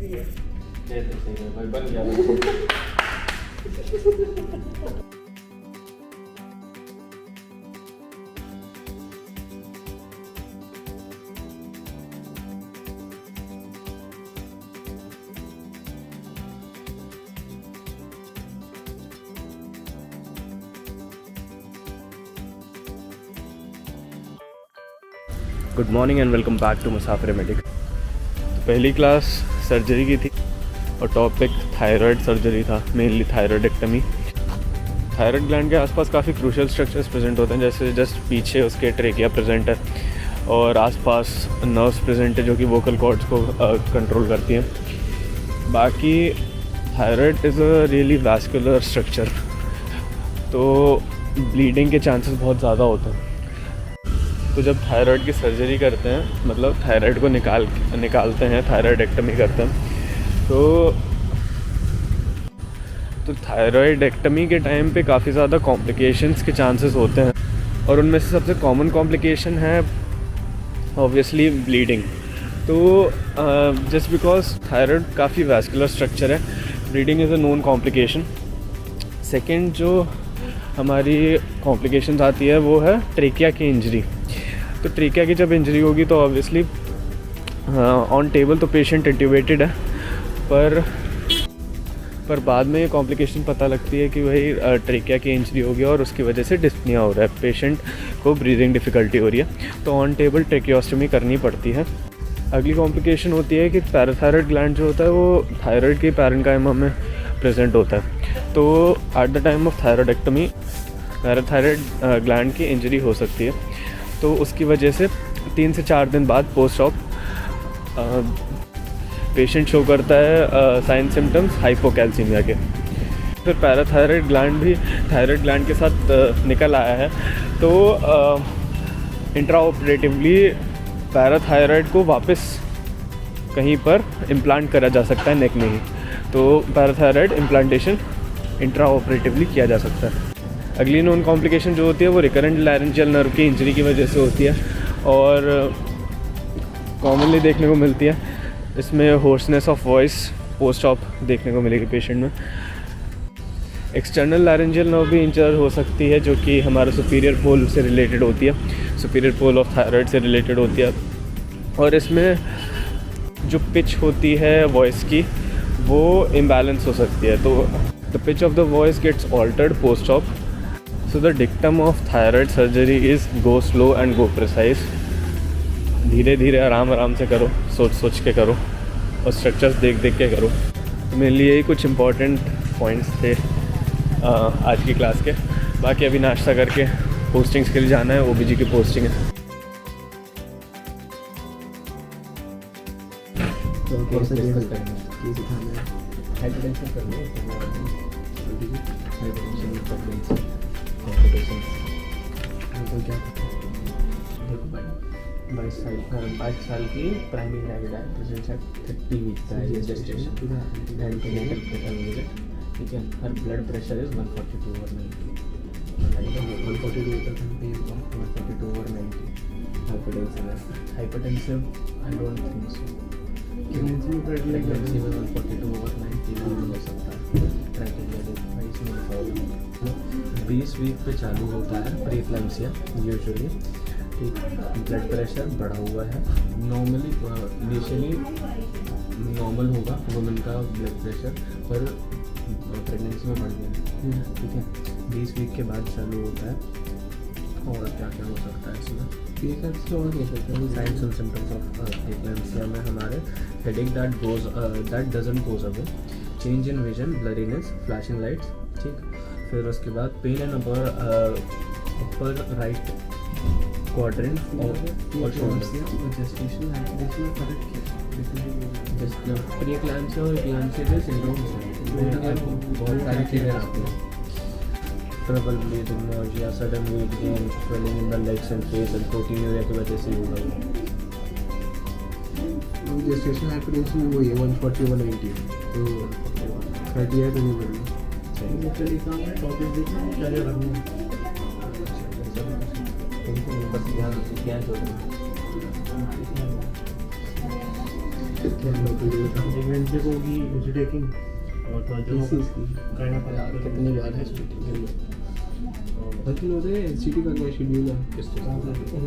ये तो सही है भाई, बन गया। Good morning and welcome back to Musafir Medic. तो पहली क्लास सर्जरी की थी और टॉपिक थायराइड सर्जरी था, मेनली थायराइडेक्टमी। थायराइड ग्लैंड के आसपास काफ़ी क्रूशियल स्ट्रक्चर्स प्रेजेंट होते हैं, जैसे जस्ट पीछे उसके ट्रेकिया प्रेजेंट है और आसपास नर्व्स प्रेजेंट है जो कि वोकल कॉर्ड्स को कंट्रोल करती हैं। बाकी thyroid is a really vascular structure, तो ब्लीडिंग के चांसेस बहुत ज़्यादा होते हैं। तो जब थायराइड की सर्जरी करते हैं, मतलब थायराइड को निकालते हैं, थायराइडेक्टमी करते हैं, तो थायराइडेक्टमी के टाइम पे काफ़ी ज़्यादा कॉम्प्लिकेशंस के चांसेस होते हैं और उनमें से सबसे कॉमन कॉम्प्लिकेशन है ऑब्वियसली ब्लीडिंग। तो जस्ट बिकॉज थायराइड काफ़ी वैस्कुलर स्ट्रक्चर है, bleeding is a known complication. Second जो हमारी कॉम्प्लिकेशंस आती है वो है ट्रेकिया की इंजरी। तो ट्रेकिया की जब इंजरी होगी तो ऑब्वियसली ऑन टेबल तो पेशेंट इंट्यूबेटेड है, पर बाद में ये कॉम्प्लिकेशन पता लगती है कि वही ट्रेकिया की इंजरी हो गया और उसकी वजह से डिस्पनिया हो रहा है, पेशेंट को ब्रीदिंग डिफ़िकल्टी हो रही है, तो ऑन टेबल ट्रेकियोस्टमी करनी पड़ती है। अगली कॉम्प्लिकेशन होती है कि पैराथायरॉयड ग्लैंड जो होता है वो थायराइड के पैरेन्काइमा में प्रेजेंट होता है। तो at the time of thyroidectomy parathyroid gland की इंजरी हो सकती है, तो उसकी वजह से 3 से 4 दिन बाद पोस्ट ऑप पेशेंट शो करता है साइन सिम्टम्स हाइपोकैल्सीमिया के। फिर पैराथायरॉयड ग्लैंड भी थायराइड ग्लैंड के साथ निकल आया है, तो इंट्रा ऑपरेटिवली पैराथायरॉयड को वापस कहीं पर इम्प्लांट करा जा सकता है नेक में ही। तो पैराथायरॉयड इम्प्लांटेशन इंट्रा ऑपरेटिवली किया जा सकता है। अगली नॉन कॉम्प्लिकेशन जो होती है वो रिकरेंट लैरेंजियल नर्व की इंजरी की वजह से होती है और कॉमनली देखने को मिलती है। इसमें hoarseness of voice post op देखने को मिलेगी पेशेंट में। एक्सटर्नल लैरेंजियल नर्व भी इंजर हो सकती है जो कि हमारा सुपीरियर पोल से रिलेटेड होती है, सुपीरियर पोल ऑफ थायराइड से रिलेटेड होती है, और इसमें जो पिच होती है वॉइस की वो इम्बैलेंस हो सकती है, तो the pitch of the voice gets altered post op. So the dictum of thyroid surgery is go slow and go precise। धीरे धीरे आराम से करो, सोच के करो और स्ट्रक्चर्स देख के करो। तो मेरे लिए यही कुछ इम्पोर्टेंट पॉइंट्स थे आज की क्लास के। बाकी अभी नाश्ता करके पोस्टिंग्स के लिए जाना है, ओबीजी की पोस्टिंग है। तो कैसे डिस्कस करेंगे, ये सिखाना है, हाइपरटेंशन करना है, तो क्या देखो भाई 22 साल की प्राइमरी ग्रेविड है, प्रेजेंट है 30 वीक का है जेस्टेशन, ठीक है। Her blood pressure is 142/90, 142/90। Hypertensive I don't think so, pregnancy में 142/90 नहीं हो सकता। 20 वीक पे चालू होता है प्रीक्लैम्सिया यूजुअली, ठीक। ब्लड प्रेशर बढ़ा हुआ है, नॉर्मली इनिशियली नॉर्मल होगा वुमेन का ब्लड प्रेशर, पर प्रेगनेंसी में बढ़ गया, ठीक है। 20 वीक के बाद चालू होता है। और क्या क्या हो सकता है इसमें, signs and symptoms of preeclampsia में हमारे headache that doesn't goes away, change in vision, blurriness, flashing lights, ठीक। फिर उसके बाद pain and upper right quadrant और शोल्डर। प्रीक्लैम्सिया और इक्लैम्सिया के सिंड्रोम्स हैं, बहुत सारी चीज़ें आती हैं। Trouble bleeding, nausea, sudden weight gain, swelling in the legs and face and proteinuria की वजह से होगा। जेस्टेशनल हाइपरटेंशन वो है 140/90, तो 30 है तो नहीं बढ़ी। चलिए काम है, टॉपिक देखना है, क्या करना है, बस ध्यान छोड़ना। घंटे को होगी टेकिंग और कितनी बार है लेकिन उसे एससीटी का क्या शेड्यूल है?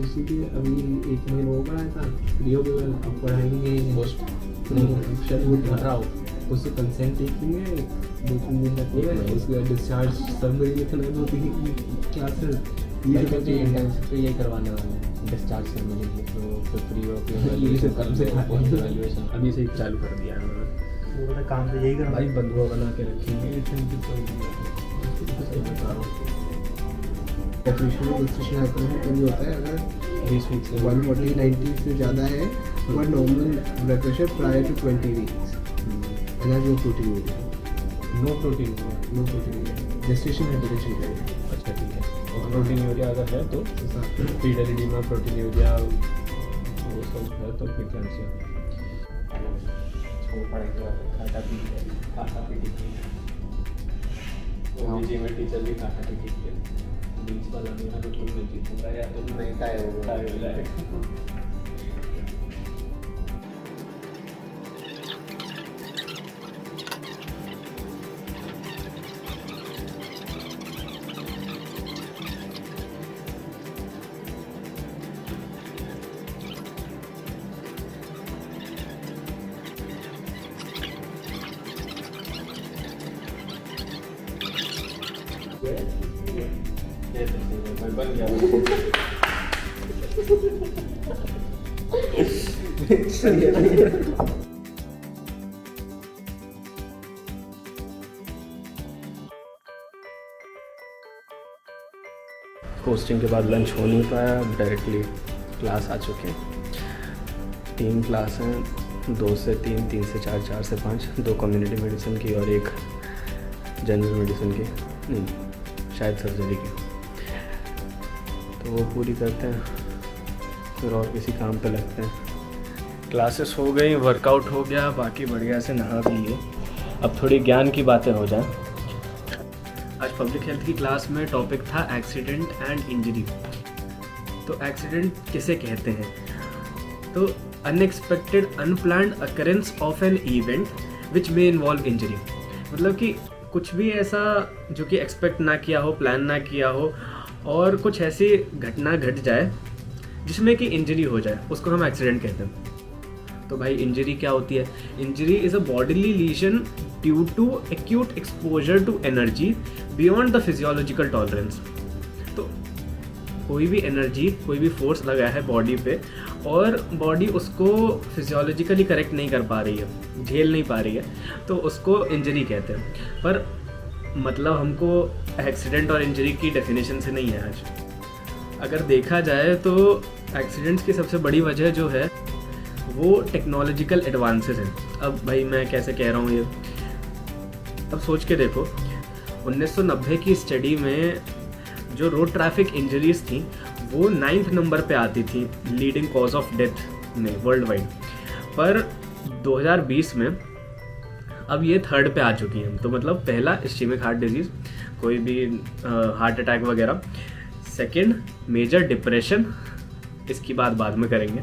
एससीटी अभी 1 महीना हो गया था, रियो के बाद अब पढ़ाएंगे उससे कंसेंट देखेंगे 2-3 दिन तक है, उसके बाद डिस्चार्ज समरी लिखना 2-3 क्या सर ये इंटर्नशिप पे यही करवाने वाले हैं डिस्चार्ज सेरेमनी की, तो फिर फ्री होकर अभी से चालू कर दिया है उन्होंने। काम तो यही करना भाई बंधुआ बना के रखेंगे डेफिनेशन में डिस्कशन आता है तो ये होता है अगर 20 वीक से 140-90 से ज़्यादा है तो normal blood pressure prior to 20 weeks अगर नो प्रोटीन जेस्टेशन है डिटेक्शन करेगा। अच्छा ठीक है, और प्रोटीन यूरिया अगर है तो फीड एडिमा प्रोटीन यूरिया वो सब है तो फिर कैंसर पढ़ेगा खाता पीटी में टीचर भी खाता पीटी बीच वाला मेरा बिल्कुल नहीं जीतूंगा या तुम नहीं टाइम हो जाए। बन गया पोस्टिंग के बाद लंच हो नहीं पाया, डायरेक्टली क्लास आ चुके हैं। 3 क्लास हैं, 2 से 3, 3 से 4, 4 से 5, 2 कम्युनिटी मेडिसिन की और 1 जनरल मेडिसिन की, नहीं शायद सर्जरी की। तो वो पूरी करते हैं फिर और किसी काम पे लगते हैं। क्लासेस हो गई, वर्कआउट हो गया, बाकी बढ़िया से नहा भी लिए। अब थोड़ी ज्ञान की बातें हो जाएं। आज पब्लिक हेल्थ की क्लास में टॉपिक था एक्सीडेंट एंड इंजरी। तो एक्सीडेंट किसे कहते हैं? तो unexpected unplanned occurrence of an event which may involve injury. मतलब कि कुछ भी ऐसा जो कि एक्सपेक्ट ना किया हो, प्लान ना किया हो, और कुछ ऐसी घटना घट जाए जिसमें कि इंजरी हो जाए, उसको हम एक्सीडेंट कहते हैं। तो भाई इंजरी क्या होती है? Injury is a bodily lesion due to acute exposure to energy beyond the physiological tolerance. तो कोई भी एनर्जी, कोई भी फोर्स लगा है बॉडी पे और बॉडी उसको फिजियोलॉजिकली करेक्ट नहीं कर पा रही है, झेल नहीं पा रही है, तो उसको इंजरी कहते हैं। पर मतलब हमको एक्सीडेंट और इंजरी की डेफिनेशन से नहीं है आज। अगर देखा जाए तो एक्सीडेंट्स की सबसे बड़ी वजह जो है वो टेक्नोलॉजिकल एडवांसेस हैं। अब भाई मैं कैसे कह रहा हूँ ये, अब सोच के देखो 1990 की स्टडी में जो रोड ट्रैफिक इंजरीज थी वो 9th नंबर पे आती थी लीडिंग कॉज ऑफ डेथ में वर्ल्ड वाइड। पर 2020 में अब ये 3rd पे आ चुकी है। तो मतलब पहला इस्चेमिक हार्ट डिजीज़, कोई भी हार्ट अटैक वगैरह। 2nd मेजर डिप्रेशन, इसकी बात बाद में करेंगे।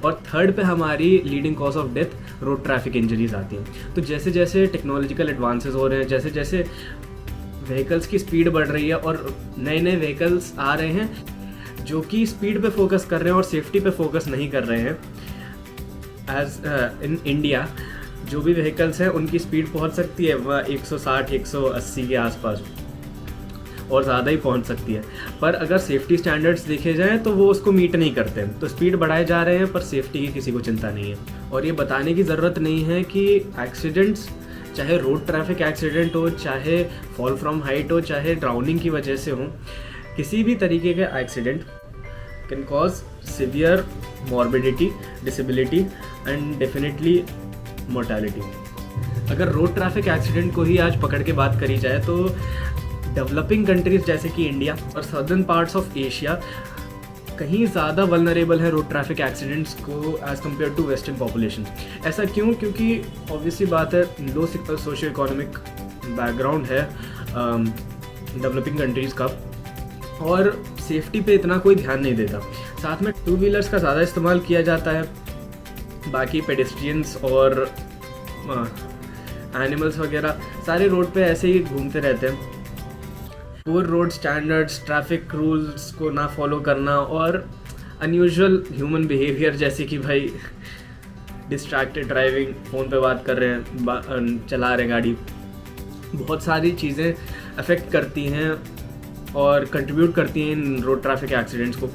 और 3rd पे हमारी leading cause of death road traffic injuries आती हैं। तो जैसे जैसे टेक्नोलॉजिकल एडवांसेस हो रहे हैं, जैसे जैसे व्हीकल्स की स्पीड बढ़ रही है और नए नए व्हीकल्स आ रहे हैं जो कि स्पीड पे फोकस कर रहे हैं और सेफ्टी पे फोकस नहीं कर रहे हैं। एज इन इंडिया जो भी व्हीकल्स हैं उनकी स्पीड पहुंच सकती है 160-180 के आसपास और ज़्यादा ही पहुंच सकती है। पर अगर सेफ्टी स्टैंडर्ड्स देखे जाएं तो वो उसको मीट नहीं करते हैं। तो स्पीड बढ़ाए जा रहे हैं पर सेफ्टी की किसी को चिंता नहीं है। और ये बताने की ज़रूरत नहीं है कि एक्सीडेंट्स, चाहे रोड ट्रैफिक एक्सीडेंट हो, चाहे फॉल फ्रॉम हाइट हो, चाहे ड्राउनिंग की वजह से हो, किसी भी तरीके का accident can cause severe morbidity, disability and definitely mortality. अगर रोड ट्रैफिक एक्सीडेंट को ही आज पकड़ के बात करी जाए तो डेवलपिंग कंट्रीज जैसे कि इंडिया और सदर्न पार्ट्स ऑफ एशिया कहीं ज़्यादा वल्नरेबल है रोड ट्रैफिक एक्सीडेंट्स को as compared to western population. ऐसा क्यों? क्योंकि ऑब्वियसली बात है, लो सोशो इकोनॉमिक बैकग्राउंड है डेवलपिंग कंट्रीज़ का और सेफ्टी पे इतना कोई ध्यान नहीं देता। साथ में 2 व्हीलर्स का ज़्यादा इस्तेमाल किया जाता है, बाकी पेडेस्ट्रियंस और एनिमल्स वगैरह सारे रोड पे ऐसे ही घूमते रहते हैं। Poor road standards, traffic rules को ना फॉलो करना और अनयूजुअल ह्यूमन बिहेवियर, जैसे कि भाई डिस्ट्रैक्टेड ड्राइविंग, फ़ोन पे बात कर रहे हैं, चला रहे गाड़ी, बहुत सारी चीज़ें अफेक्ट करती हैं और कंट्रीब्यूट करती हैं इन रोड ट्रैफिक एक्सीडेंट्स को।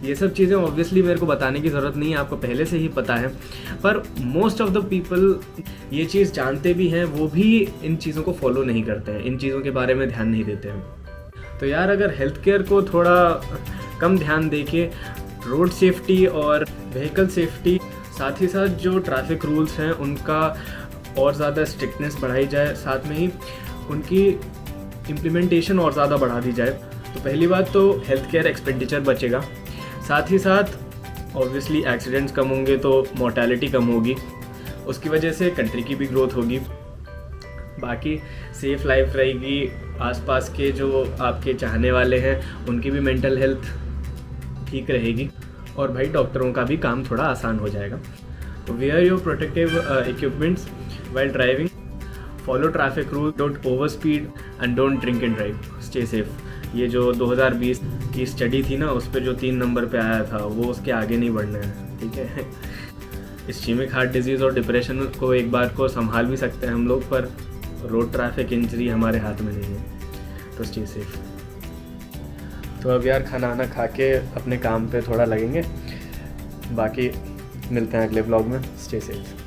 ये सब चीज़ें ऑब्वियसली मेरे को बताने की ज़रूरत नहीं है, आपको पहले से ही पता है, पर मोस्ट ऑफ द पीपल ये चीज़ जानते भी हैं, वो भी इन चीज़ों को फॉलो नहीं करते हैं, इन चीज़ों के बारे में ध्यान नहीं देते हैं। तो यार अगर हेल्थ केयर को थोड़ा कम ध्यान दे के रोड सेफ्टी और व्हीकल सेफ्टी, साथ ही साथ जो ट्रैफिक रूल्स हैं उनका और ज़्यादा स्ट्रिक्टनेस बढ़ाई जाए, साथ में ही उनकी इम्प्लीमेंटेशन और ज़्यादा बढ़ा दी जाए, तो पहली बात तो हेल्थ केयर एक्सपेंडिचर बचेगा, साथ ही साथ ऑब्वियसली एक्सीडेंट्स कम होंगे तो मोर्टेलिटी कम होगी, उसकी वजह से कंट्री की भी ग्रोथ होगी, बाकी सेफ लाइफ रहेगी, आसपास के जो आपके चाहने वाले हैं उनकी भी मेंटल हेल्थ ठीक रहेगी और भाई डॉक्टरों का भी काम थोड़ा आसान हो जाएगा। तो wear your protective equipments while driving, follow traffic rule, don't overspeed and don't drink and drive, stay safe. ये जो 2020 की स्टडी थी ना, उस पे जो 3 नंबर पे आया था वो उसके आगे नहीं बढ़ना है, ठीक है। इस्कीमिक हार्ट डिजीज़ और डिप्रेशन को एक बार को संभाल भी सकते हैं हम लोग, पर रोड ट्रैफिक इंजरी हमारे हाथ में नहीं है, तो स्टे सेफ। तो अब यार खाना वाना खा के अपने काम पे थोड़ा लगेंगे, बाकी मिलते हैं अगले ब्लॉग में, स्टे सेफ।